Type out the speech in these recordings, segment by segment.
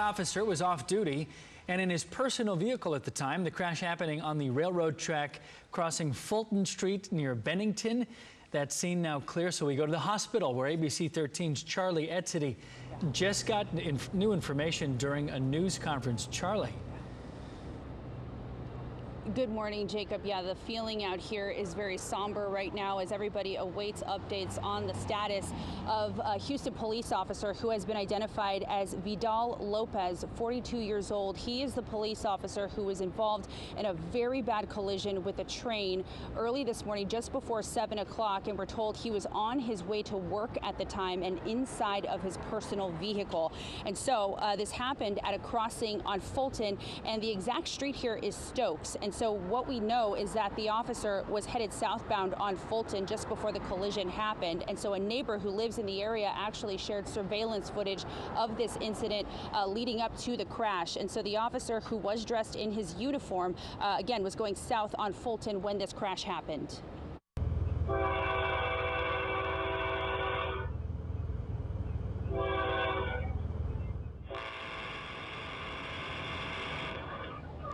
Officer was off duty and in his personal vehicle at the time. The crash happening on the railroad track crossing Fulton Street near Bennington. That scene now clear, so we go to the hospital where ABC 13's Charlie Etzity just got new information during a news conference. Charlie. Good morning, Jacob. Yeah, the feeling out here is very somber right now as everybody awaits updates on the status of a Houston police officer who has been identified as Vidal Lopez, 42 years old. He is the police officer who was involved in a very bad collision with a train early this morning, just before 7 o'clock, and we're told he was on his way to work at the time and inside of his personal vehicle. And so this happened at a crossing on Fulton, and the exact street here is Stokes. And so what we know is that the officer was headed southbound on Fulton just before the collision happened. And so a neighbor who lives in the area actually shared surveillance footage of this incident leading up to the crash. And so the officer, who was dressed in his uniform, again, was going south on Fulton when this crash happened.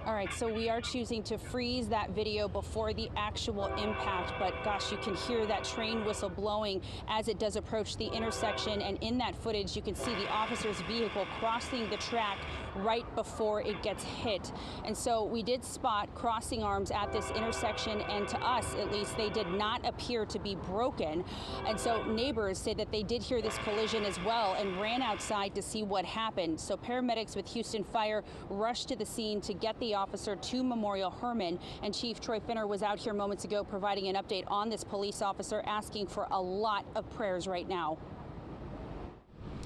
All right, so we are choosing to freeze that video before the actual impact, but gosh, you can hear that train whistle blowing as it does approach the intersection, and in that footage you can see the officer's vehicle crossing the track right before it gets hit. And so we did spot crossing arms at this intersection, and to us at least they did not appear to be broken. And so neighbors say that they did hear this collision as well and ran outside to see what happened. So paramedics with Houston Fire rushed to the scene to get the officer to Memorial Hermann, and Chief Troy Finner was out here moments ago providing an update on this police officer, asking for a lot of prayers right now.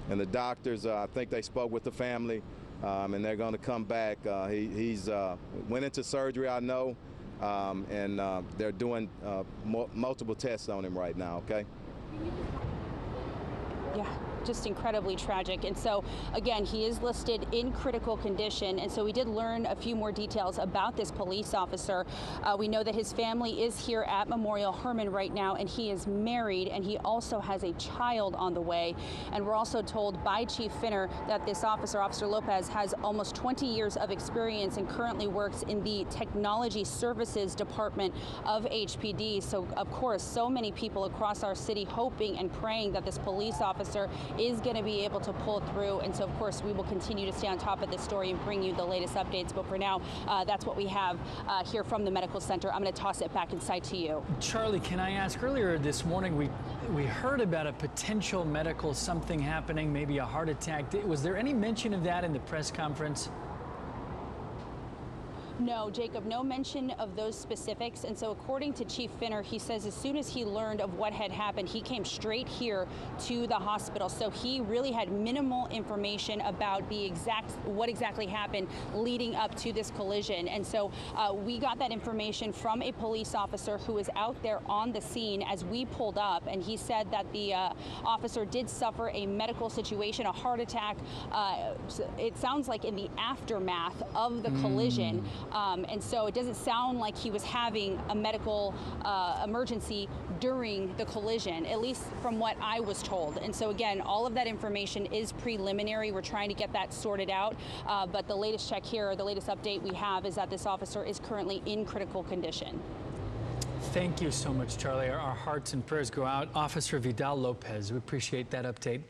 And the doctors, I think they spoke with the family, and they're going to come back. He's went into surgery, I know, and they're doing multiple tests on him right now, okay? Yeah, just incredibly tragic. And so, again, he is listed in critical condition. And so we did learn a few more details about this police officer. We know that his family is here at Memorial Hermann right now, and he is married, and he also has a child on the way. And we're also told by Chief Finner that this officer, Officer Lopez, has almost 20 years of experience and currently works in the Technology Services Department of HPD. So, of course, so many people across our city hoping and praying that this police officer is going to be able to pull through. And so, of course, we will continue to stay on top of this story and bring you the latest updates. But for now, that's what we have here from the medical center. I'm going to toss it back inside to you. Charlie, can I ask, earlier this morning we heard about a potential medical something happening, maybe a heart attack. Was there any mention of that in the press conference? No, Jacob, no mention of those specifics. And so according to Chief Finner, he says as soon as he learned of what had happened, he came straight here to the hospital. So he really had minimal information about what exactly happened leading up to this collision. And so we got that information from a police officer who was out there on the scene as we pulled up. And he said that the officer did suffer a medical situation, a heart attack. It sounds like in the aftermath of the collision. And so it doesn't sound like he was having a medical emergency during the collision, at least from what I was told. And so again, all of that information is preliminary. We're trying to get that sorted out. But the latest check here, or the latest update we have, is that this officer is currently in critical condition. Thank you so much, Charlie. Our hearts and prayers go out. Officer Vidal Lopez, we appreciate that update.